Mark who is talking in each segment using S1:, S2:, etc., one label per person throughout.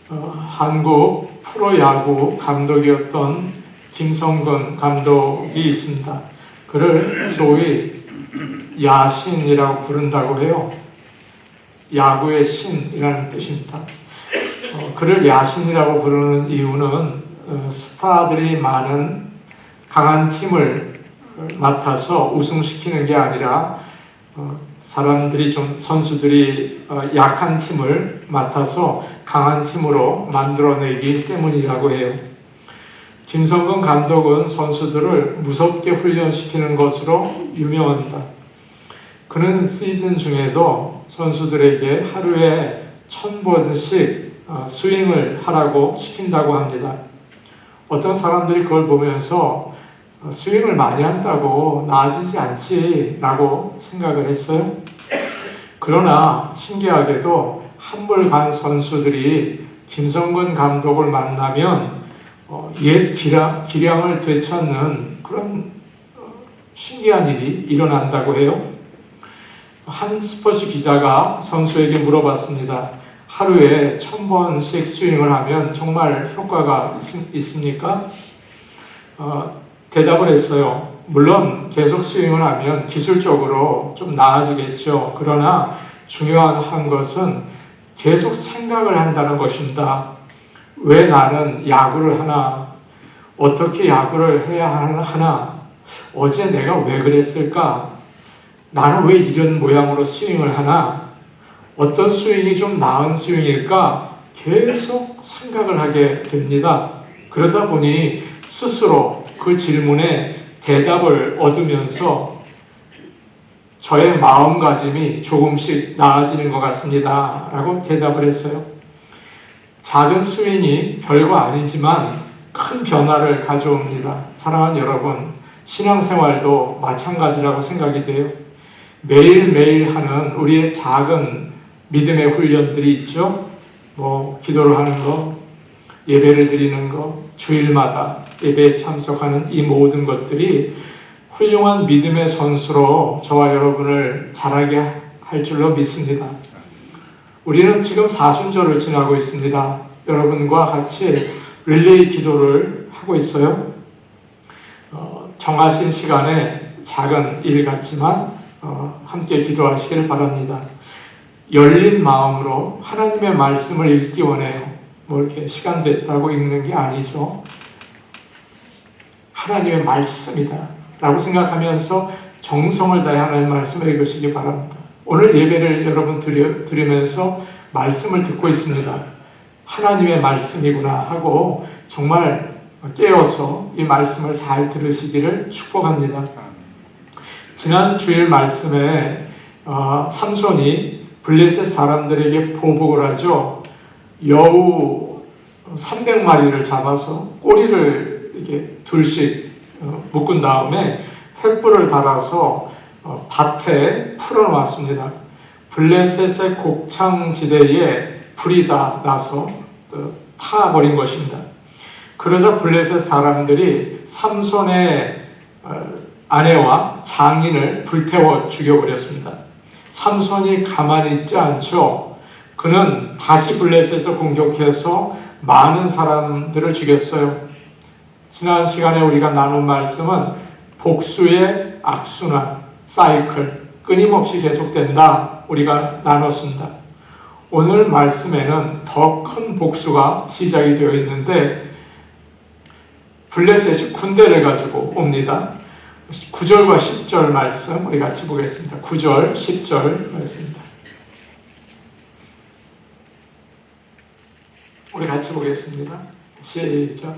S1: 한국 프로야구 감독이었던 김성근 감독이 있습니다. 그를 소위 야신이라고 부른다고 해요. 야구의 신이라는 뜻입니다. 그를 야신이라고 부르는 이유는 스타들이 많은 강한 팀을 맡아서 우승시키는 게 아니라 선수들이 약한 팀을 맡아서 강한 팀으로 만들어내기 때문이라고 해요. 김성근 감독은 선수들을 무섭게 훈련시키는 것으로 유명합니다. 그는 시즌 중에도 선수들에게 하루에 1000번씩 스윙을 하라고 시킨다고 합니다. 어떤 사람들이 그걸 보면서 스윙을 많이 한다고 나아지지 않지 라고 생각을 했어요. 그러나 신기하게도 한물간 선수들이 김성근 감독을 만나면 옛 기량을 되찾는 그런 신기한 일이 일어난다고 해요. 한 스포츠 기자가 선수에게 물어봤습니다. 하루에 1000번씩 스윙을 하면 정말 효과가 있습니까? 대답을 했어요. 물론 계속 스윙을 하면 기술적으로 좀 나아지겠죠. 그러나 중요한 것은 계속 생각을 한다는 것입니다. 왜 나는 야구를 하나? 어떻게 야구를 해야 하나? 어제 내가 왜 그랬을까? 나는 왜 이런 모양으로 스윙을 하나? 어떤 스윙이 좀 나은 스윙일까? 계속 생각을 하게 됩니다. 그러다 보니 스스로 그 질문에 대답을 얻으면서 저의 마음가짐이 조금씩 나아지는 것 같습니다. 라고 대답을 했어요. 작은 스윙이 별거 아니지만 큰 변화를 가져옵니다. 사랑하는 여러분, 신앙생활도 마찬가지라고 생각이 돼요. 매일매일 하는 우리의 작은 믿음의 훈련들이 있죠. 기도를 하는 거, 예배를 드리는 거, 주일마다 예배에 참석하는 이 모든 것들이 훌륭한 믿음의 선수로 저와 여러분을 자라게 할 줄로 믿습니다. 우리는 지금 사순절을 지나고 있습니다. 여러분과 같이 릴레이 기도를 하고 있어요. 정하신 시간에 작은 일 같지만 함께 기도하시길 바랍니다. 열린 마음으로 하나님의 말씀을 읽기 원해요. 이렇게 시간 됐다고 읽는 게 아니죠. 하나님의 말씀이다 라고 생각하면서 정성을 다해 하나님의 말씀을 읽으시기 바랍니다. 오늘 예배를 여러분 들으면서 말씀을 듣고 있습니다. 하나님의 말씀이구나 하고 정말 깨어서 이 말씀을 잘 들으시기를 축복합니다. 지난 주일 말씀에 삼손이 블레셋 사람들에게 보복을 하죠. 여우 300마리를 잡아서 꼬리를 이렇게 둘씩 묶은 다음에 횃불을 달아서 밭에 풀어놨습니다. 블레셋의 곡창지대에 불이 다 나서 타버린 것입니다. 그러자 블레셋 사람들이 삼손의 아내와 장인을 불태워 죽여버렸습니다. 삼손이 가만히 있지 않죠. 그는 다시 블레셋을 공격해서 많은 사람들을 죽였어요. 지난 시간에 우리가 나눈 말씀은 복수의 악순환, 사이클, 끊임없이 계속된다. 우리가 나눴습니다. 오늘 말씀에는 더 큰 복수가 시작이 되어 있는데 블레셋이 군대를 가지고 옵니다. 9절과 10절 말씀 우리 같이 보겠습니다. 9절, 10절 말씀입니다. 우리 같이 보겠습니다. 시작.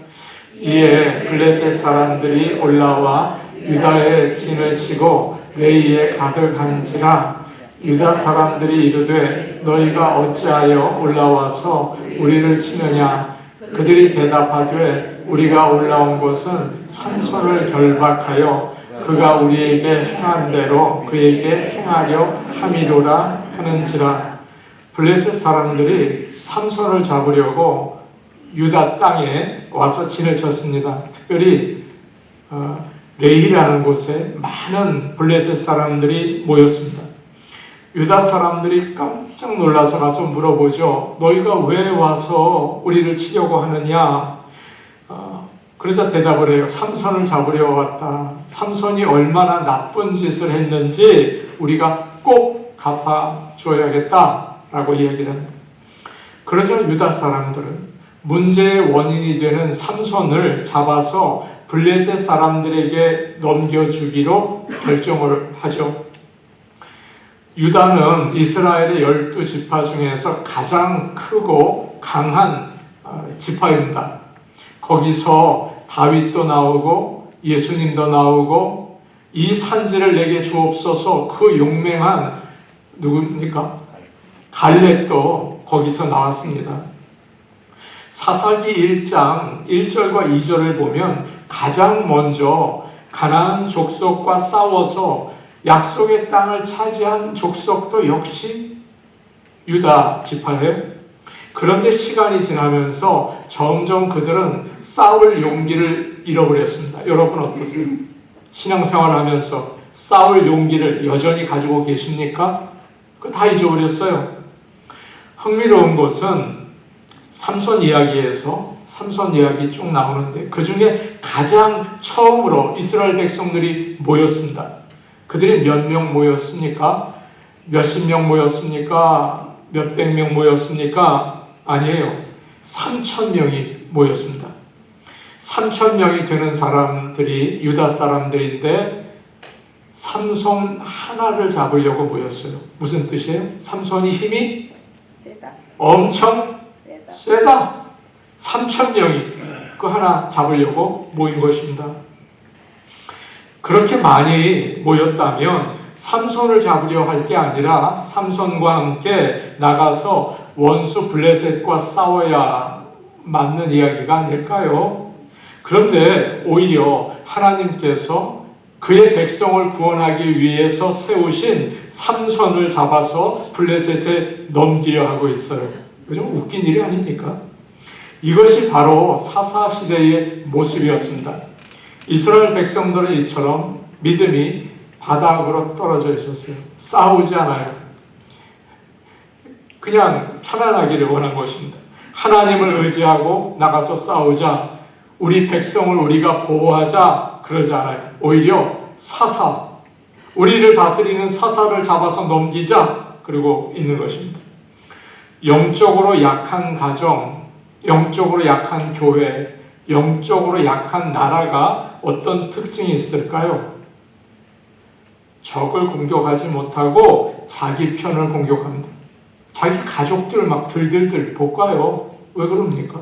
S1: 이에 블레셋 사람들이 올라와 유다의 진을 치고 레이에 가득한지라. 유다 사람들이 이르되 너희가 어찌하여 올라와서 우리를 치느냐. 그들이 대답하되 우리가 올라온 것은 삼손을 결박하여 그가 우리에게 행한 대로 그에게 행하려 함이로라 하는지라. 블레셋 사람들이 삼손을 잡으려고 유다 땅에 와서 진을 쳤습니다. 특별히 레이라는 곳에 많은 블레셋 사람들이 모였습니다. 유다 사람들이 깜짝 놀라서 가서 물어보죠. 너희가 왜 와서 우리를 치려고 하느냐? 그러자 대답을 해요. 삼손을 잡으려 왔다. 삼손이 얼마나 나쁜 짓을 했는지 우리가 꼭 갚아줘야겠다라고 이야기를 합니다. 그러자 유다 사람들은 문제의 원인이 되는 삼손을 잡아서 블레셋 사람들에게 넘겨주기로 결정을 하죠. 유다는 이스라엘의 12지파 중에서 가장 크고 강한 지파입니다. 거기서 다윗도 나오고 예수님도 나오고 이 산지를 내게 주옵소서 그 용맹한 누굽니까? 갈렙도 거기서 나왔습니다. 사사기 1장 1절과 2절을 보면 가장 먼저 가나안 족속과 싸워서 약속의 땅을 차지한 족속도 역시 유다 지파예요. 그런데 시간이 지나면서 점점 그들은 싸울 용기를 잃어버렸습니다. 여러분 어떠세요? 신앙생활을 하면서 싸울 용기를 여전히 가지고 계십니까? 그거 다 잊어버렸어요. 흥미로운 것은 삼손 이야기에서 삼손 이야기 쭉 나오는데 그 중에 가장 처음으로 이스라엘 백성들이 모였습니다. 그들이 몇 명 모였습니까? 몇십 명 모였습니까? 몇백 명 모였습니까? 아니에요. 3,000명이 모였습니다. 3,000명이 되는 사람들이 유다 사람들인데 삼손 하나를 잡으려고 모였어요. 무슨 뜻이에요? 삼손이 힘이
S2: 세다.
S1: 엄청 세다. 3,000명이 그 하나 잡으려고 모인 것입니다. 그렇게 많이 모였다면 삼손을 잡으려 할 게 아니라 삼손과 함께 나가서 원수 블레셋과 싸워야 맞는 이야기가 아닐까요? 그런데 오히려 하나님께서 그의 백성을 구원하기 위해서 세우신 삼손을 잡아서 블레셋에 넘기려 하고 있어요. 좀 웃긴 일이 아닙니까? 이것이 바로 사사시대의 모습이었습니다. 이스라엘 백성들은 이처럼 믿음이 바닥으로 떨어져 있었어요. 싸우지 않아요. 그냥 편안하기를 원한 것입니다. 하나님을 의지하고 나가서 싸우자, 우리 백성을 우리가 보호하자 그러지 않아요. 오히려 사사, 우리를 다스리는 사사를 잡아서 넘기자 그러고 있는 것입니다. 영적으로 약한 가정, 영적으로 약한 교회, 영적으로 약한 나라가 어떤 특징이 있을까요? 적을 공격하지 못하고 자기 편을 공격합니다. 자기 가족들 막 들들들 볶아요. 왜 그럽니까?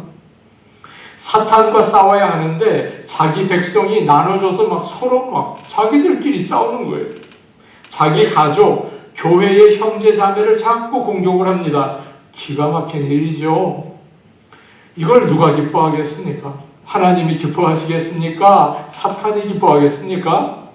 S1: 사탄과 싸워야 하는데 자기 백성이 나눠져서 막 서로 막 자기들끼리 싸우는 거예요. 자기 가족, 교회의 형제 자매를 자꾸 공격을 합니다. 기가 막힌 일이죠. 이걸 누가 기뻐하겠습니까? 하나님이 기뻐하시겠습니까? 사탄이 기뻐하겠습니까?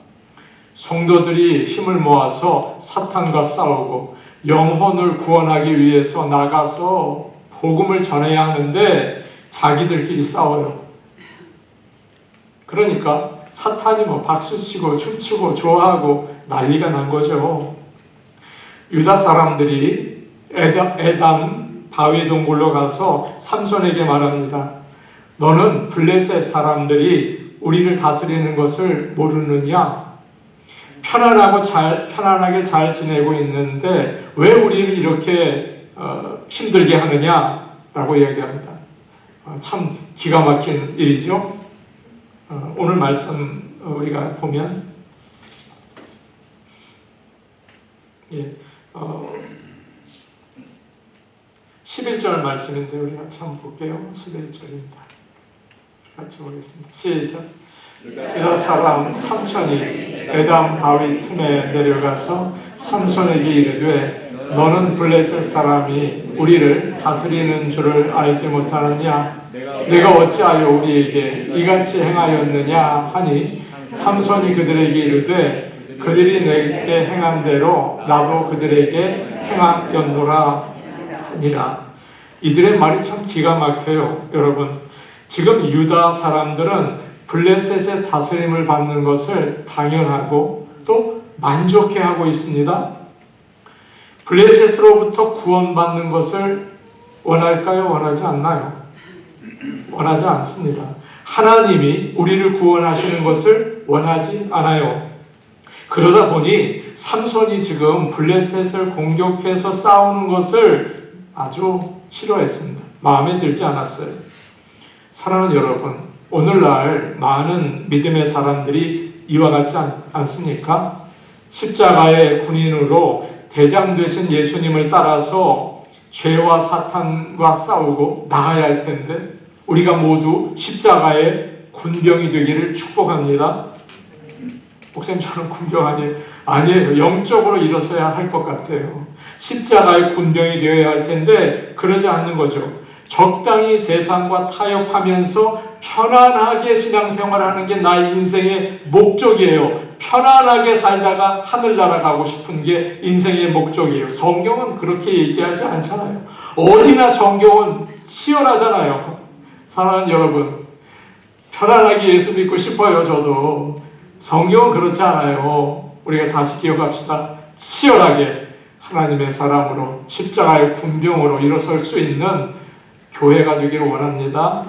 S1: 성도들이 힘을 모아서 사탄과 싸우고 영혼을 구원하기 위해서 나가서 복음을 전해야 하는데 자기들끼리 싸워요. 그러니까 사탄이 뭐 박수치고 춤추고 좋아하고 난리가 난 거죠. 유다 사람들이 에담 바위 동굴로 가서 삼손에게 말합니다. 너는 블레셋 사람들이 우리를 다스리는 것을 모르느냐? 편안하게 잘 지내고 있는데 왜 우리를 이렇게 힘들게 하느냐라고 이야기합니다. 참 기가 막힌 일이죠. 오늘 말씀 우리가 보면 11절 말씀인데 우리 같이 한번 볼게요. 11절입니다. 같이 보겠습니다. 시작. 유다 사람 삼손이 에담 바위 틈에 내려가서 삼손에게 이르되 너는 블레셋 사람이 우리를 다스리는 줄을 알지 못하느냐? 내가 어찌하여 우리에게 이같이 행하였느냐 하니 삼손이 그들에게 이르되 그들이 내게 행한 대로 나도 그들에게 행하였노라 하니라. 이들의 말이 참 기가 막혀요. 여러분, 지금 유다 사람들은 블레셋의 다스림을 받는 것을 당연하고 또 만족해하고 있습니다. 블레셋으로부터 구원받는 것을 원할까요? 원하지 않나요? 원하지 않습니다. 하나님이 우리를 구원하시는 것을 원하지 않아요. 그러다 보니 삼손이 지금 블레셋을 공격해서 싸우는 것을 아주 싫어했습니다. 마음에 들지 않았어요. 사랑하는 여러분, 오늘날 많은 믿음의 사람들이 이와 같지 않습니까? 십자가의 군인으로 대장 되신 예수님을 따라서 죄와 사탄과 싸우고 나가야 할 텐데 우리가 모두 십자가의 군병이 되기를 축복합니다. 목사님, 저는 군병 아니에요. 영적으로 일어서야 할 것 같아요. 십자가의 군병이 되어야 할 텐데 그러지 않는 거죠. 적당히 세상과 타협하면서 편안하게 신앙생활하는 게 나의 인생의 목적이에요. 편안하게 살다가 하늘나라 가고 싶은 게 인생의 목적이에요. 성경은 그렇게 얘기하지 않잖아요. 어디나 성경은 치열하잖아요. 사랑하는 여러분, 편안하게 예수 믿고 싶어요. 저도. 성경은 그렇지 않아요. 우리가 다시 기억합시다. 치열하게 하나님의 사람으로 십자가의 군병으로 일어설 수 있는 교회가 되기를 원합니다.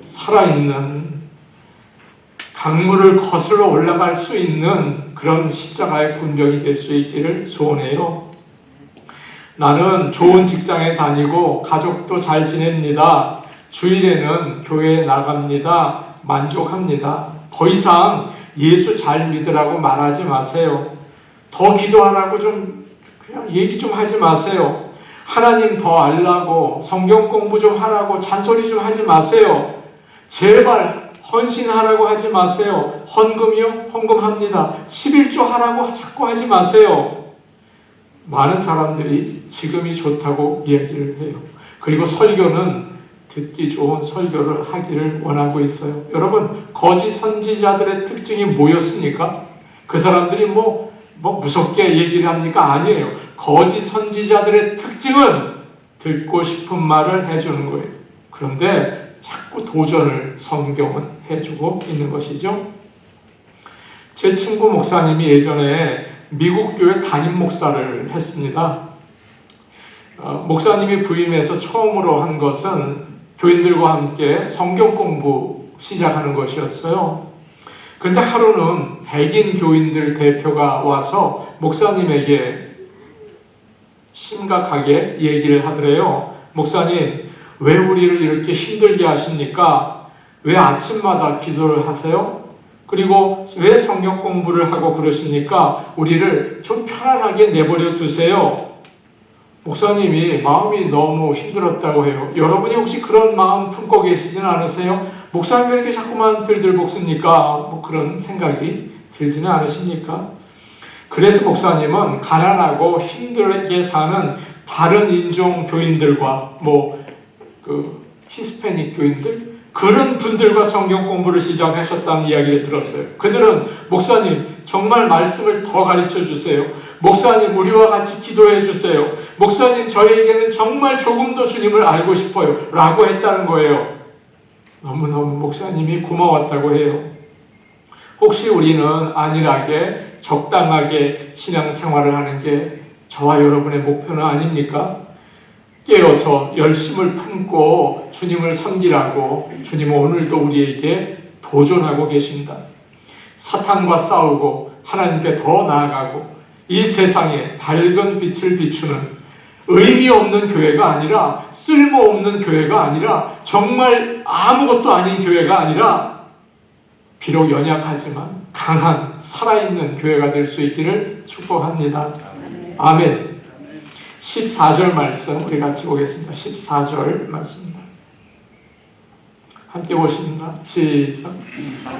S1: 살아있는 강물을 거슬러 올라갈 수 있는 그런 십자가의 군병이 될 수 있기를 소원해요. 나는 좋은 직장에 다니고 가족도 잘 지냅니다. 주일에는 교회에 나갑니다. 만족합니다. 더 이상 예수 잘 믿으라고 말하지 마세요. 더 기도하라고 좀 그냥 얘기 좀 하지 마세요. 하나님 더 알라고 성경 공부 좀 하라고 잔소리 좀 하지 마세요. 제발 헌신하라고 하지 마세요. 헌금이요? 헌금합니다. 11조 하라고 자꾸 하지 마세요. 많은 사람들이 지금이 좋다고 얘기를 해요. 그리고 설교는 듣기 좋은 설교를 하기를 원하고 있어요. 여러분, 거짓 선지자들의 특징이 뭐였습니까? 그 사람들이 뭐 무섭게 얘기를 합니까? 아니에요. 거짓 선지자들의 특징은 듣고 싶은 말을 해주는 거예요. 그런데 자꾸 도전을 성경은 해주고 있는 것이죠. 제 친구 목사님이 예전에 미국 교회 담임 목사를 했습니다. 목사님이 부임해서 처음으로 한 것은 교인들과 함께 성경 공부 시작하는 것이었어요. 그런데 하루는 백인 교인들 대표가 와서 목사님에게 심각하게 얘기를 하더래요. 목사님, 왜 우리를 이렇게 힘들게 하십니까? 왜 아침마다 기도를 하세요? 그리고 왜 성경 공부를 하고 그러십니까? 우리를 좀 편안하게 내버려 두세요. 목사님이 마음이 너무 힘들었다고 해요. 여러분이 혹시 그런 마음 품고 계시지는 않으세요? 목사님 왜 이렇게 자꾸만 들들 볶습니까? 그런 생각이 들지는 않으십니까? 그래서 목사님은 가난하고 힘들게 사는 다른 인종 교인들과 히스패닉 교인들, 그런 분들과 성경 공부를 시작하셨다는 이야기를 들었어요. 그들은 목사님 정말 말씀을 더 가르쳐 주세요. 목사님 우리와 같이 기도해 주세요. 목사님 저희에게는 정말 조금 더 주님을 알고 싶어요. 라고 했다는 거예요. 너무너무 목사님이 고마웠다고 해요. 혹시 우리는 안일하게 적당하게 신앙생활을 하는 게 저와 여러분의 목표는 아닙니까? 깨어서 열심을 품고 주님을 섬기라고 주님은 오늘도 우리에게 도전하고 계십니다. 사탄과 싸우고 하나님께 더 나아가고 이 세상에 밝은 빛을 비추는 의미 없는 교회가 아니라 쓸모없는 교회가 아니라 정말 아무것도 아닌 교회가 아니라 비록 연약하지만 강한 살아있는 교회가 될 수 있기를 축복합니다. 아멘. 14절 말씀 우리 같이 보겠습니다. 14절 말씀입니다. 함께 보십니다. 시작.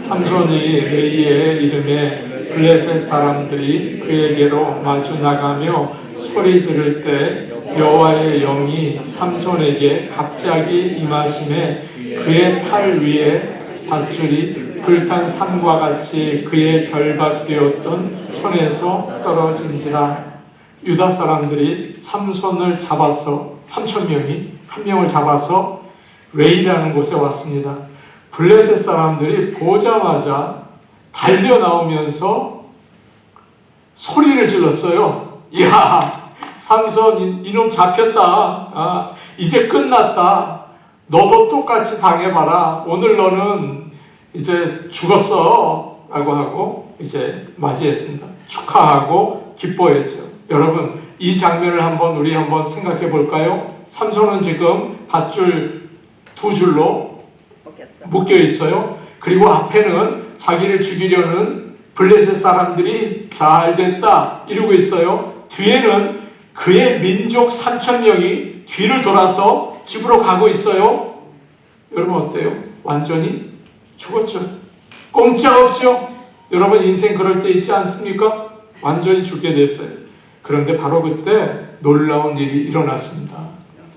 S1: 삼손이 레이의 이름에 블레셋 사람들이 그에게로 마주 나가며 소리 지를 때 여호와의 영이 삼손에게 갑자기 임하심에 그의 팔 위에 밧줄이 불탄 산과 같이 그의 결박되었던 손에서 떨어진지라. 유다 사람들이 삼손을 잡아서 3,000명이 한 명을 잡아서 웨이라는 곳에 왔습니다. 블레셋 사람들이 보자마자 달려 나오면서 소리를 질렀어요. 이야, 삼손 이놈 잡혔다. 이제 끝났다. 너도 똑같이 당해봐라. 오늘 너는 이제 죽었어. 라고 하고 이제 맞이했습니다. 축하하고 기뻐했죠. 여러분, 이 장면을 우리 한번 생각해 볼까요? 삼손은 지금 밧줄 2줄로 묶여 있어요. 그리고 앞에는 자기를 죽이려는 블레셋 사람들이 잘 됐다 이러고 있어요. 뒤에는 그의 민족 3,000명이 뒤를 돌아서 집으로 가고 있어요. 여러분 어때요? 완전히 죽었죠. 꼼짝없죠. 여러분 인생 그럴 때 있지 않습니까? 완전히 죽게 됐어요. 그런데 바로 그때 놀라운 일이 일어났습니다.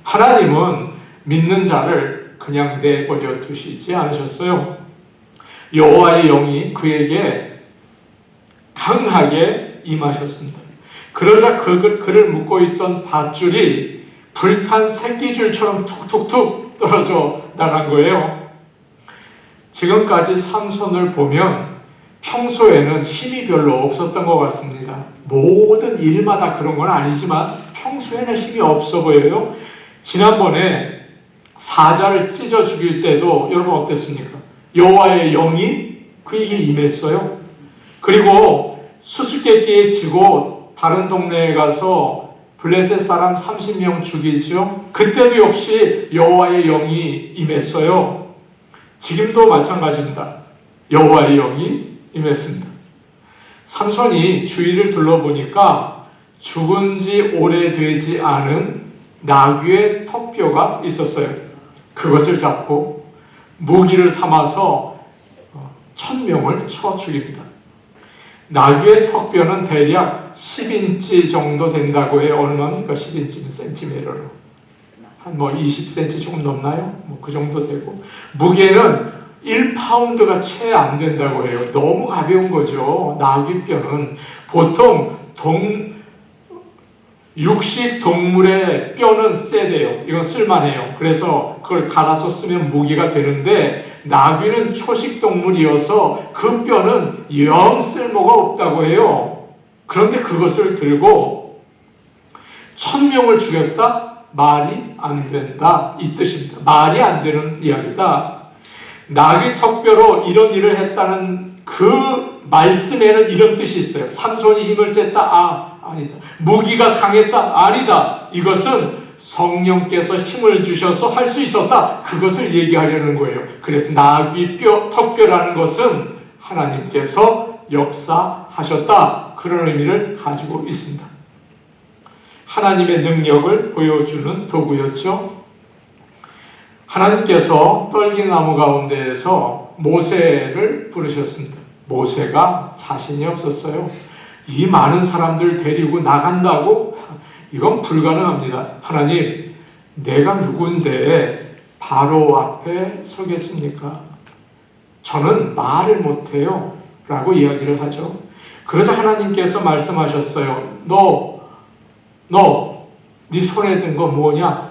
S1: 하나님은 믿는 자를 그냥 내버려 두시지 않으셨어요. 여호와의 영이 그에게 강하게 임하셨습니다. 그러자 그를 묶고 있던 밧줄이 불탄 새끼줄처럼 툭툭툭 떨어져 나간 거예요. 지금까지 삼손을 보면 평소에는 힘이 별로 없었던 것 같습니다. 모든 일마다 그런 건 아니지만 평소에는 힘이 없어 보여요. 지난번에 사자를 찢어 죽일 때도 여러분 어땠습니까? 여호와의 영이 그에게 임했어요. 그리고 수수께끼에 지고 다른 동네에 가서 블레셋 사람 30명 죽이죠. 그때도 역시 여호와의 영이 임했어요. 지금도 마찬가지입니다. 여호와의 영이 임했습니다. 삼손이 주위를 둘러보니까 죽은 지 오래되지 않은 나귀의 턱뼈가 있었어요. 그것을 잡고 무기를 삼아서 1,000명을 쳐 죽입니다. 나귀의 턱뼈는 대략 10인치 정도 된다고 해요. 얼마입니까? 10인치는 센티미터로. 한 20cm 조금 넘나요? 그 정도 되고. 무게는 1파운드가 채 안 된다고 해요. 너무 가벼운 거죠. 나귀뼈는. 보통 육식 동물의 뼈는 세대요. 이건 쓸만해요. 그래서 그걸 갈아서 쓰면 무기가 되는데 나귀는 초식 동물이어서 그 뼈는 영 쓸모가 없다고 해요. 그런데 그것을 들고 1,000명을 죽였다? 말이 안 된다. 이 뜻입니다. 말이 안 되는 이야기다. 나귀 턱뼈로 이런 일을 했다는 그 말씀에는 이런 뜻이 있어요. 삼손이 힘을 셌다? 아니다. 무기가 강했다? 아니다. 이것은 성령께서 힘을 주셔서 할 수 있었다. 그것을 얘기하려는 거예요. 그래서 나귀 턱뼈라는 것은 하나님께서 역사하셨다. 그런 의미를 가지고 있습니다. 하나님의 능력을 보여주는 도구였죠. 하나님께서 떨기나무 가운데에서 모세를 부르셨습니다. 모세가 자신이 없었어요. 이 많은 사람들 데리고 나간다고? 이건 불가능합니다. 하나님, 내가 누군데 바로 앞에 서겠습니까? 저는 말을 못해요. 라고 이야기를 하죠. 그러자 하나님께서 말씀하셨어요. 네 손에 든 거 뭐냐?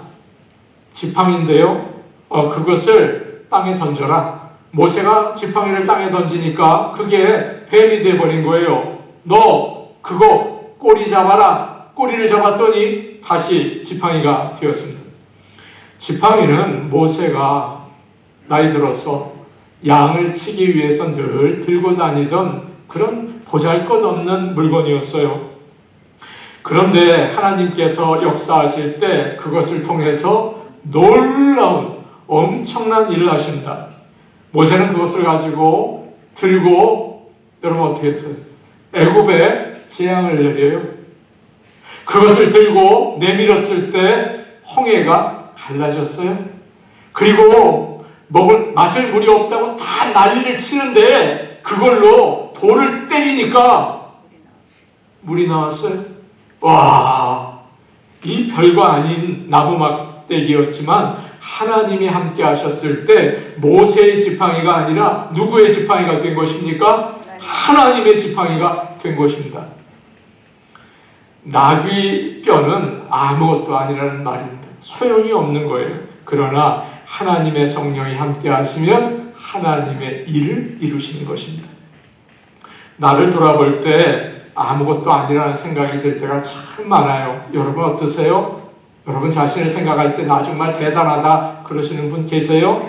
S1: 지팡이인데요. 그것을 땅에 던져라. 모세가 지팡이를 땅에 던지니까 그게 뱀이 돼버린 거예요. 너 그거 꼬리 잡아라. 꼬리를 잡았더니 다시 지팡이가 되었습니다. 지팡이는 모세가 나이 들어서 양을 치기 위해서 늘 들고 다니던 그런 보잘것없는 물건이었어요. 그런데 하나님께서 역사하실 때 그것을 통해서 놀라운 엄청난 일을 하십니다. 모세는 그것을 가지고 들고 여러분 어떻게 했어요? 애굽에 재앙을 내려요. 그것을 들고 내밀었을 때 홍해가 갈라졌어요. 그리고 마실 물이 없다고 다 난리를 치는데 그걸로 돌을 때리니까 물이 나왔어요. 와, 이 별거 아닌 나무막대기였지만 하나님이 함께 하셨을 때 모세의 지팡이가 아니라 누구의 지팡이가 된 것입니까? 하나님의 지팡이가 된 것입니다. 나귀 뼈는 아무것도 아니라는 말입니다. 소용이 없는 거예요. 그러나 하나님의 성령이 함께 하시면 하나님의 일을 이루시는 것입니다. 나를 돌아볼 때 아무것도 아니라는 생각이 들 때가 참 많아요. 여러분 어떠세요? 여러분 자신을 생각할 때 나 정말 대단하다 그러시는 분 계세요?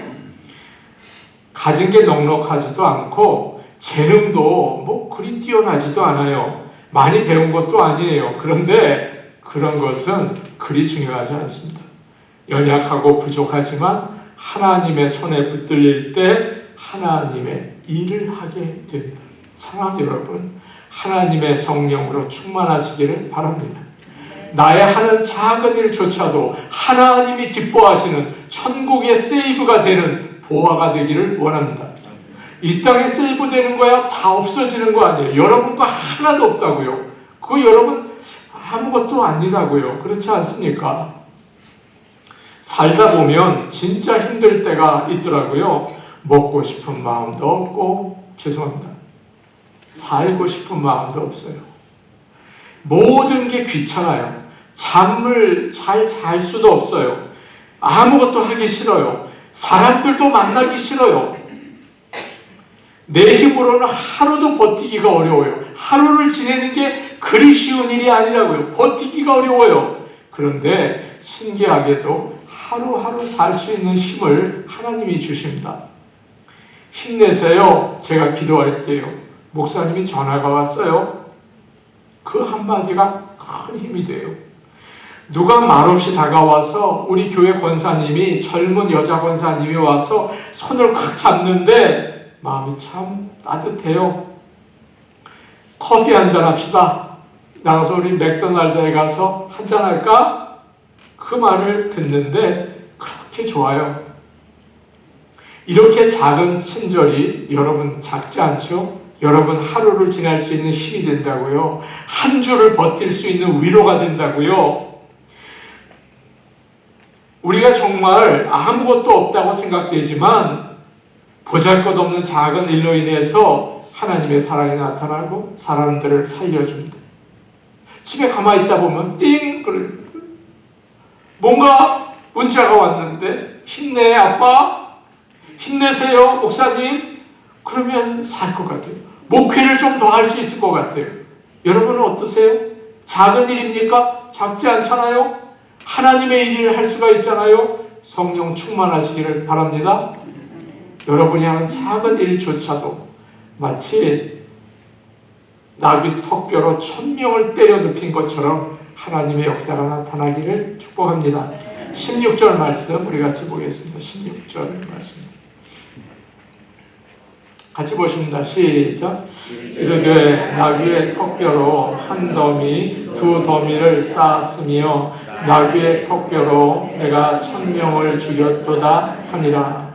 S1: 가진 게 넉넉하지도 않고 재능도 뭐 그리 뛰어나지도 않아요. 많이 배운 것도 아니에요. 그런데 그런 것은 그리 중요하지 않습니다. 연약하고 부족하지만 하나님의 손에 붙들릴 때 하나님의 일을 하게 됩니다. 사랑하는 여러분, 하나님의 성령으로 충만하시기를 바랍니다. 나의 하는 작은 일조차도 하나님이 기뻐하시는 천국의 세이브가 되는 보화가 되기를 원합니다. 이 땅에 세이브 되는 거야 다 없어지는 거 아니에요. 여러분 거 하나도 없다고요. 그거 여러분 아무것도 아니라고요. 그렇지 않습니까? 살다 보면 진짜 힘들 때가 있더라고요. 먹고 싶은 마음도 없고, 죄송합니다. 살고 싶은 마음도 없어요. 모든 게 귀찮아요. 잠을 잘 잘 수도 없어요. 아무것도 하기 싫어요. 사람들도 만나기 싫어요. 내 힘으로는 하루도 버티기가 어려워요. 하루를 지내는 게 그리 쉬운 일이 아니라고요. 버티기가 어려워요. 그런데 신기하게도 하루하루 살 수 있는 힘을 하나님이 주십니다. 힘내세요. 제가 기도할게요. 목사님이 전화가 왔어요. 그 한마디가 큰 힘이 돼요. 누가 말없이 다가와서 우리 교회 권사님이 젊은 여자 권사님이 와서 손을 꽉 잡는데 마음이 참 따뜻해요. 커피 한잔 합시다. 나가서 우리 맥도날드에 가서 한잔 할까? 그 말을 듣는데 그렇게 좋아요. 이렇게 작은 친절이 여러분 작지 않죠? 여러분 하루를 지날 수 있는 힘이 된다고요. 한 주를 버틸 수 있는 위로가 된다고요. 우리가 정말 아무것도 없다고 생각되지만 보잘것없는 작은 일로 인해서 하나님의 사랑이 나타나고 사람들을 살려줍니다. 집에 가만히 있다 보면 띵! 그래. 뭔가 문자가 왔는데 힘내 아빠, 힘내세요 목사님. 그러면 살 것 같아요. 목회를 좀 더 할 수 있을 것 같아요. 여러분은 어떠세요? 작은 일입니까? 작지 않잖아요? 하나님의 일을 할 수가 있잖아요. 성령 충만하시기를 바랍니다. 여러분이 하는 작은 일조차도 마치 나귀 턱뼈로 1000명을 때려 눕힌 것처럼 하나님의 역사가 나타나기를 축복합니다. 16절 말씀 우리 같이 보겠습니다. 16절 말씀 같이 보십니다. 시작. 이르되 나귀의 턱뼈로 한 더미 두 더미를 쌓았으며 나귀의 턱뼈로 내가 1000명을 죽였도다 하니라.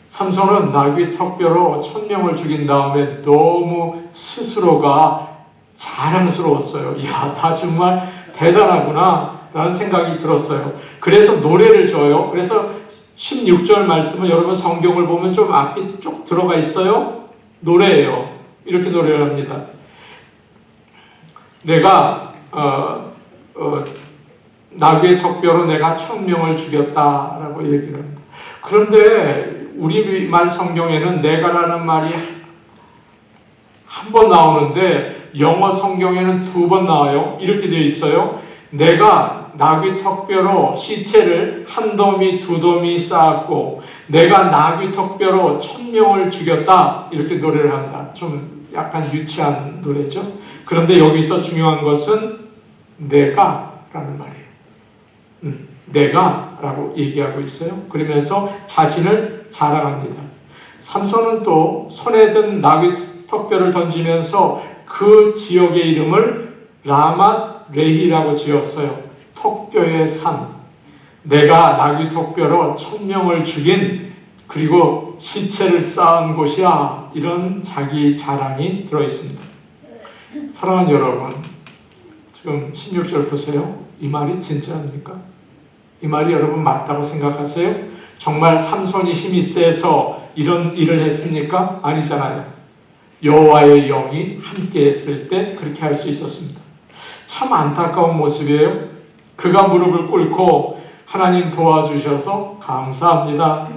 S1: 삼손은 나귀 턱뼈로 1000명을 죽인 다음에 너무 스스로가 자랑스러웠어요. 이야, 나 정말 대단하구나 라는 생각이 들었어요. 그래서 노래를 져요. 그래서 16절 말씀은 여러분 성경을 보면 좀 앞이 쭉 들어가 있어요. 노래예요. 이렇게 노래를 합니다. 내가 나귀의 턱뼈로 내가 1000명을 죽였다라고 얘기를 합니다. 그런데 우리말 성경에는 내가라는 말이 한 번 나오는데 영어 성경에는 2번 나와요. 이렇게 되어 있어요. 내가 나귀 턱뼈로 시체를 한 더미 두 더미 쌓았고 내가 나귀 턱뼈로 1000명을 죽였다. 이렇게 노래를 합니다. 좀 약간 유치한 노래죠. 그런데 여기서 중요한 것은 내가 라는 말이에요. 내가 라고 얘기하고 있어요. 그러면서 자신을 자랑합니다. 삼손은 또 손에 든 나귀 턱뼈를 던지면서 그 지역의 이름을 라맛 레히라고 지었어요. 턱뼈의 산. 내가 나귀 턱뼈로 1000명을 죽인 그리고 시체를 쌓은 곳이야. 이런 자기 자랑이 들어있습니다. 사랑하는 여러분, 지금 16절 보세요. 이 말이 진짜입니까? 이 말이 여러분 맞다고 생각하세요? 정말 삼손이 힘이 세서 이런 일을 했습니까? 아니잖아요. 여호와의 영이 함께 했을 때 그렇게 할 수 있었습니다. 참 안타까운 모습이에요. 그가 무릎을 꿇고 하나님 도와주셔서 감사합니다.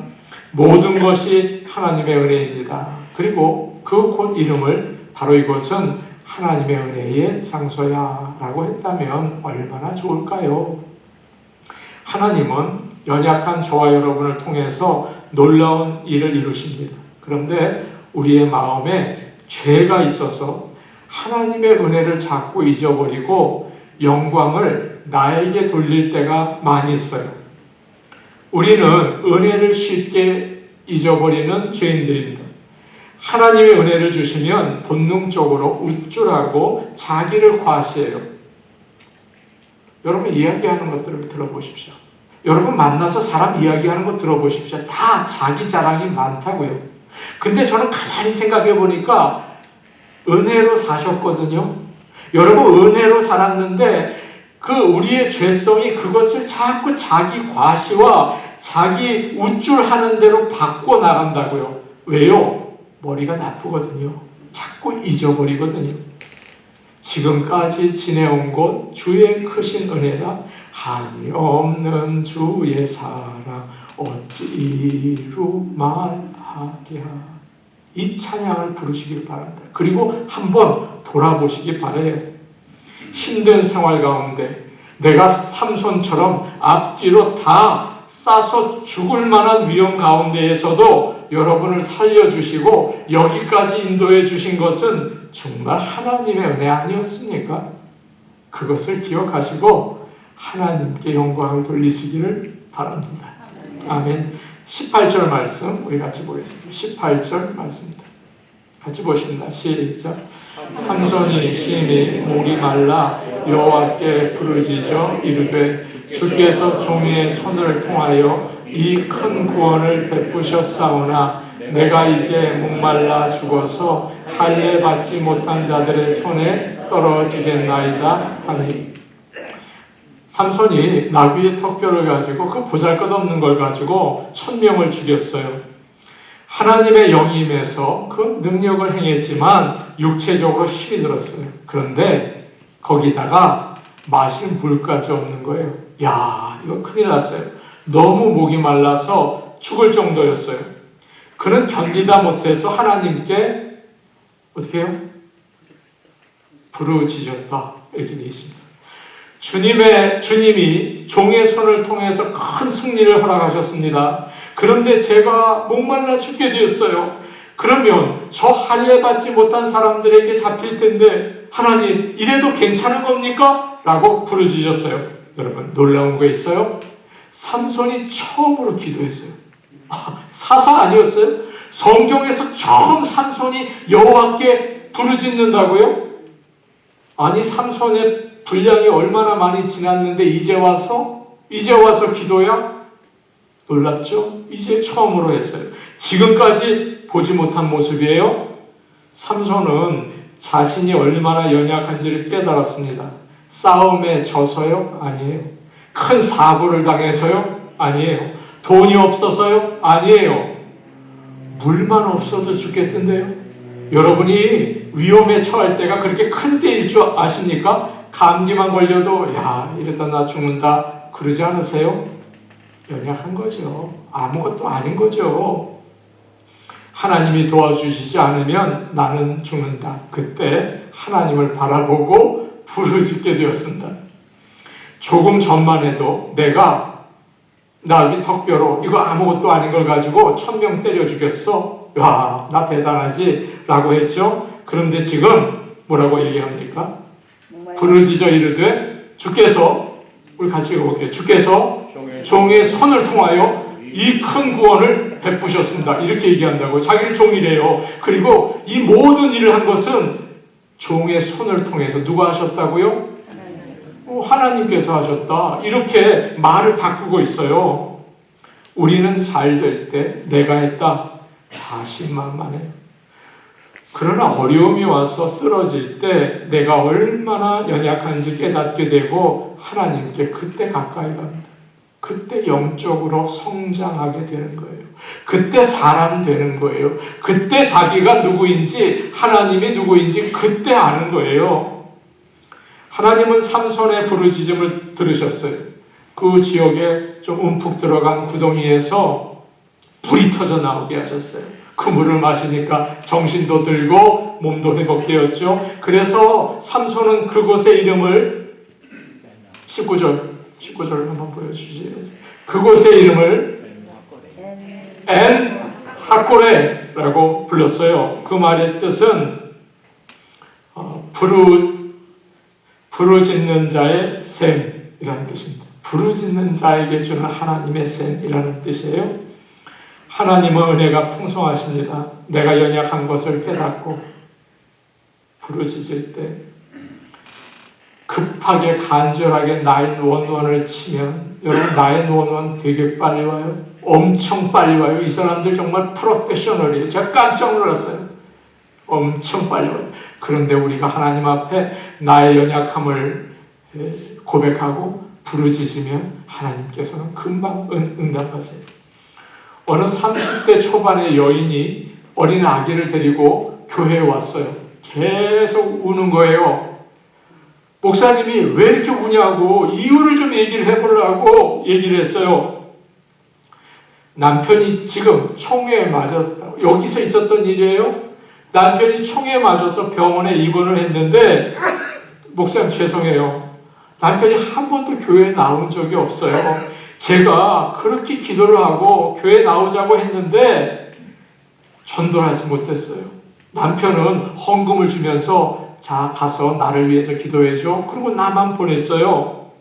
S1: 모든 것이 하나님의 은혜입니다. 그리고 그 곳 이름을 바로 이것은 하나님의 은혜의 장소야 라고 했다면 얼마나 좋을까요? 하나님은 연약한 저와 여러분을 통해서 놀라운 일을 이루십니다. 그런데 우리의 마음에 죄가 있어서 하나님의 은혜를 자꾸 잊어버리고 영광을 나에게 돌릴 때가 많이 있어요. 우리는 은혜를 쉽게 잊어버리는 죄인들입니다. 하나님의 은혜를 주시면 본능적으로 우쭐하고 자기를 과시해요. 여러분 이야기하는 것들을 들어보십시오. 여러분 만나서 사람 이야기하는 거 들어보십시오. 다 자기 자랑이 많다고요. 근데 저는 가만히 생각해 보니까 은혜로 사셨거든요. 여러분 은혜로 살았는데 그 우리의 죄성이 그것을 자꾸 자기 과시와 자기 우쭐하는 대로 바꿔 나간다고요. 왜요? 머리가 나쁘거든요. 자꾸 잊어버리거든요. 지금까지 지내온 곳 주의 크신 은혜라 한이 없는 주의 사랑 어찌 이루 말하랴. 이 찬양을 부르시길 바랍니다. 그리고 한번 돌아보시기 바라요. 힘든 생활 가운데 내가 삼손처럼 앞뒤로 다 싸서 죽을 만한 위험 가운데에서도 여러분을 살려주시고 여기까지 인도해 주신 것은 정말 하나님의 은혜 아니었습니까? 그것을 기억하시고 하나님께 영광을 돌리시기를 바랍니다. 아멘. 18절 말씀 우리 같이 보겠습니다. 18절 말씀입니다. 같이 보십니다. 시작. 삼손이 심히 목이 말라 여호와께 부르짖어 이르되 주께서 종의 손을 통하여 이 큰 구원을 베푸셨사오나 내가 이제 목말라 죽어서 할례 받지 못한 자들의 손에 떨어지겠나이다 하니. 삼손이 나귀의 턱뼈를 가지고 그 보잘것없는 걸 가지고 1000명을 죽였어요. 하나님의 영이 임해서 그 능력을 행했지만 육체적으로 힘이 들었어요. 그런데 거기다가 마실 물까지 없는 거예요. 야, 이거 큰일 났어요. 너무 목이 말라서 죽을 정도였어요. 그는 견디다 못해서 하나님께 어떻게 해요? 부르짖었다. 이렇게 되어 있습니다. 주님이 종의 손을 통해서 큰 승리를 허락하셨습니다. 그런데 제가 목말라 죽게 되었어요. 그러면 저 할례 받지 못한 사람들에게 잡힐 텐데 하나님 이래도 괜찮은 겁니까? 라고 부르짖었어요. 여러분 놀라운 거 있어요? 삼손이 처음으로 기도했어요. 사사 아니었어요? 성경에서 처음 삼손이 여호와께 부르짖는다고요? 아니 삼손의 분량이 얼마나 많이 지났는데 이제 와서 기도야? 놀랍죠? 이제 처음으로 했어요. 지금까지 보지 못한 모습이에요. 삼손은 자신이 얼마나 연약한지를 깨달았습니다. 싸움에 져서요? 아니에요. 큰 사고를 당해서요? 아니에요. 돈이 없어서요? 아니에요. 물만 없어도 죽겠던데요? 여러분이 위험에 처할 때가 그렇게 큰 때일 줄 아십니까? 감기만 걸려도 야 이러다 나 죽는다 그러지 않으세요? 연약한 거죠. 아무것도 아닌 거죠. 하나님이 도와주시지 않으면 나는 죽는다. 그때 하나님을 바라보고 부르짖게 되었습니다. 조금 전만 해도 내가 나귀 턱뼈로 이거 아무것도 아닌 걸 가지고 1000명 때려 죽였어. 야, 나 대단하지? 라고 했죠. 그런데 지금 뭐라고 얘기합니까? 부르짖어 이르되 주께서 우리 같이 읽어볼게요. 주께서 종의 손을 통하여 이 큰 구원을 베푸셨습니다. 이렇게 얘기한다고. 자기를 종이래요. 그리고 이 모든 일을 한 것은 종의 손을 통해서 누가 하셨다고요? 하나님께서 하셨다. 이렇게 말을 바꾸고 있어요. 우리는 잘 될 때 내가 했다. 자신만만해요. 그러나 어려움이 와서 쓰러질 때 내가 얼마나 연약한지 깨닫게 되고 하나님께 그때 가까이 갑니다. 그때 영적으로 성장하게 되는 거예요. 그때 사람 되는 거예요. 그때 자기가 누구인지 하나님이 누구인지 그때 아는 거예요. 하나님은 삼손의 부르짖음을 들으셨어요. 그 지역에 좀 움푹 들어간 구덩이에서 불이 터져 나오게 하셨어요. 그 물을 마시니까 정신도 들고 몸도 회복되었죠. 그래서 삼손은 그곳의 이름을 19절 한번 보여주시죠. 그곳의 이름을 엔 하코레라고 불렀어요. 그 말의 뜻은 부르짖는 자의 샘이라는 뜻입니다. 부르짖는 자에게 주는 하나님의 샘이라는 뜻이에요. 하나님은 은혜가 풍성하십니다. 내가 연약한 것을 깨닫고 부르짖을 때 급하게 간절하게 911을 치면 여러분 911 되게 빨리 와요. 엄청 빨리 와요. 이 사람들 정말 프로페셔널이에요. 제가 깜짝 놀랐어요. 엄청 빨리 와요. 그런데 우리가 하나님 앞에 나의 연약함을 고백하고 부르짖으면 하나님께서는 금방 응답하세요. 어느 30대 초반의 여인이 어린 아기를 데리고 교회에 왔어요. 계속 우는 거예요. 목사님이 왜 이렇게 우냐고 이유를 좀 얘기를 해보려고 얘기를 했어요. 남편이 지금 총에 맞았다고. 여기서 있었던 일이에요. 남편이 총에 맞아서 병원에 입원을 했는데 목사님 죄송해요. 남편이 한 번도 교회에 나온 적이 없어요. 제가 그렇게 기도를 하고 교회에 나오자고 했는데 전도를 하지 못했어요. 남편은 헌금을 주면서 자 가서 나를 위해서 기도해줘. 그리고 나만 보냈어요.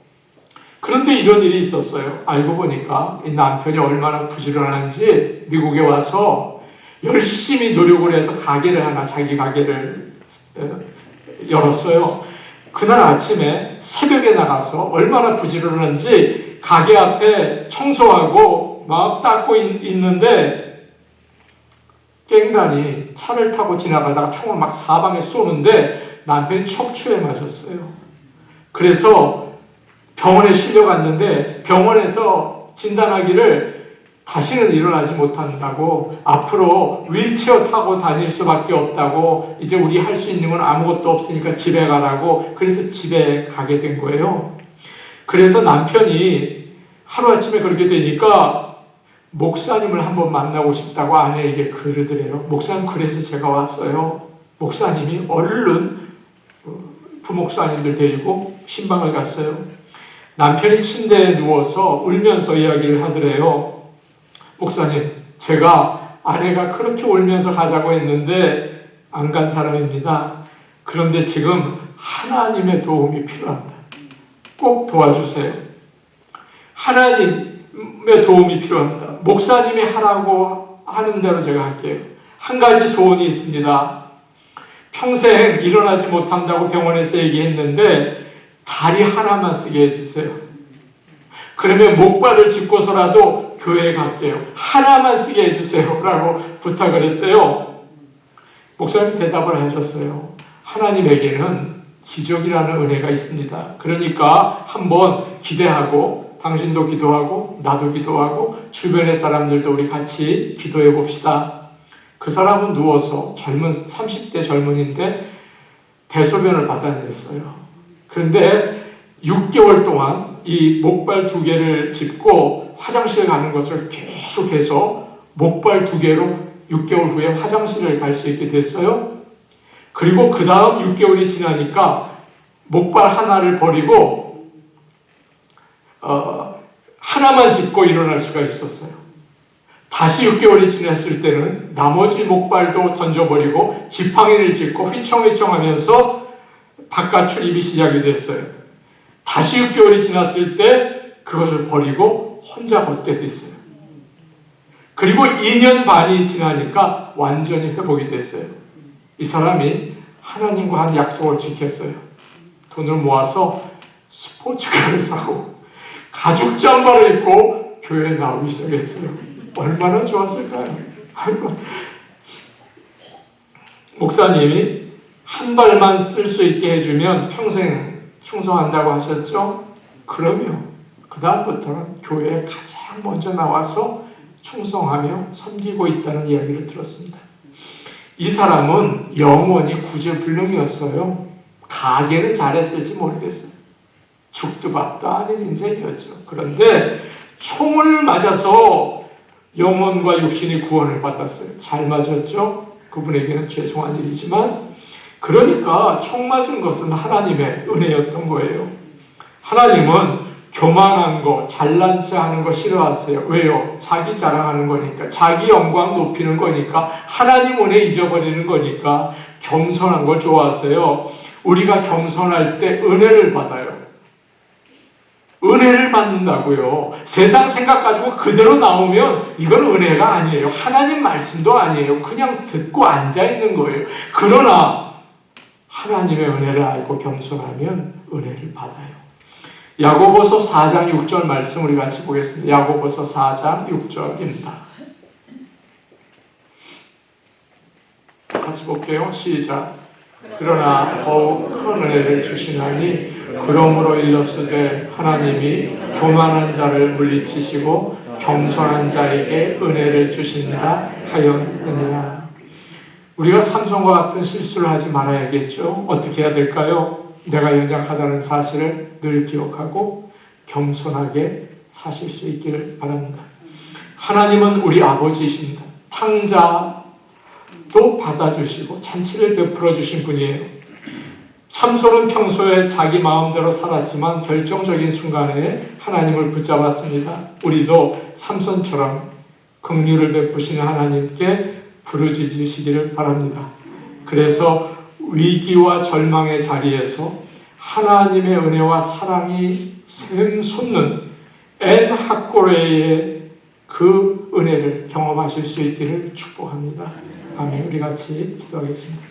S1: 그런데 이런 일이 있었어요. 알고 보니까 이 남편이 얼마나 부지런한지 미국에 와서 열심히 노력을 해서 가게를 하나 자기 가게를 열었어요. 그날 아침에 새벽에 나가서 얼마나 부지런한지 가게 앞에 청소하고 막 닦고 있는데 깽단이 차를 타고 지나가다가 총을 막 사방에 쏘는데 남편이 척추에 맞았어요. 그래서 병원에 실려갔는데 병원에서 진단하기를 다시는 일어나지 못한다고, 앞으로 휠체어 타고 다닐 수밖에 없다고, 이제 우리 할 수 있는 건 아무것도 없으니까 집에 가라고. 그래서 집에 가게 된 거예요. 그래서 남편이 하루아침에 그렇게 되니까 목사님을 한번 만나고 싶다고 아내에게 그러더래요. 목사님, 그래서 제가 왔어요. 목사님이 얼른 부목사님들 데리고 신방을 갔어요. 남편이 침대에 누워서 울면서 이야기를 하더래요. 목사님, 제가 아내가 그렇게 울면서 가자고 했는데 안 간 사람입니다. 그런데 지금 하나님의 도움이 필요합니다. 꼭 도와주세요. 하나님의 도움이 필요합니다. 목사님이 하라고 하는 대로 제가 할게요. 한 가지 소원이 있습니다. 평생 일어나지 못한다고 병원에서 얘기했는데 다리 하나만 쓰게 해주세요. 그러면 목발을 짚고서라도 교회에 갈게요. 하나만 쓰게 해주세요. 라고 부탁을 했대요. 목사님이 대답을 하셨어요. 하나님에게는 기적이라는 은혜가 있습니다. 그러니까 한번 기대하고 당신도 기도하고 나도 기도하고 주변의 사람들도 우리 같이 기도해 봅시다. 그 사람은 누워서 30대 젊은인데 대소변을 받아냈어요. 그런데 6개월 동안 이 목발 2개를 짚고 화장실 가는 것을 계속해서 목발 2개로 6개월 후에 화장실을 갈 수 있게 됐어요. 그리고 그 다음 6개월이 지나니까 목발 하나를 버리고 하나만 짚고 일어날 수가 있었어요. 다시 6개월이 지났을 때는 나머지 목발도 던져버리고 지팡이를 짚고 휘청휘청 하면서 바깥 출입이 시작이 됐어요. 다시 6개월이 지났을 때 그것을 버리고 혼자 걷게 됐어요. 그리고 2년 반이 지나니까 완전히 회복이 됐어요. 이 사람이 하나님과 한 약속을 지켰어요. 돈을 모아서 스포츠카를 사고 가죽 잠바를 입고 교회에 나오기 시작했어요. 얼마나 좋았을까요? 목사님이 한 발만 쓸 수 있게 해주면 평생 충성한다고 하셨죠? 그러면 그 다음부터는 교회에 가장 먼저 나와서 충성하며 섬기고 있다는 이야기를 들었습니다. 이 사람은 영원히 구제불능이었어요. 가게는 잘했을지 모르겠어요. 죽도 밥도 아닌 인생이었죠. 그런데 총을 맞아서 영혼과 육신이 구원을 받았어요. 잘 맞았죠? 그분에게는 죄송한 일이지만, 그러니까 총 맞은 것은 하나님의 은혜였던 거예요. 하나님은 교만한 거, 잘난 체 하는 거 싫어하세요. 왜요? 자기 자랑하는 거니까, 자기 영광 높이는 거니까, 하나님 은혜 잊어버리는 거니까 겸손한 걸 좋아하세요. 우리가 겸손할 때 은혜를 받아요. 은혜를 받는다고요. 세상 생각 가지고 그대로 나오면 이건 은혜가 아니에요. 하나님 말씀도 아니에요. 그냥 듣고 앉아있는 거예요. 그러나 하나님의 은혜를 알고 겸손하면 은혜를 받아요. 야고보서 4장 6절 말씀 우리 같이 보겠습니다. 야고보서 4장 6절입니다. 같이 볼게요. 시작. 그러나 더욱 큰 은혜를 주시나니 그러므로 일렀으되 하나님이 교만한 자를 물리치시고 겸손한 자에게 은혜를 주신다 하였느니라. 우리가 삼손과 같은 실수를 하지 말아야겠죠. 어떻게 해야 될까요? 내가 연약하다는 사실을 늘 기억하고 겸손하게 사실 수 있기를 바랍니다. 하나님은 우리 아버지이십니다. 탕자도 받아주시고 잔치를 베풀어 주신 분이에요. 삼손은 평소에 자기 마음대로 살았지만 결정적인 순간에 하나님을 붙잡았습니다. 우리도 삼손처럼 긍휼을 베푸시는 하나님께 부르짖으시기를 바랍니다. 그래서 위기와 절망의 자리에서 하나님의 은혜와 사랑이 샘솟는 엔 학고레의 그 은혜를 경험하실 수 있기를 축복합니다. 아멘. 우리 같이 기도하겠습니다.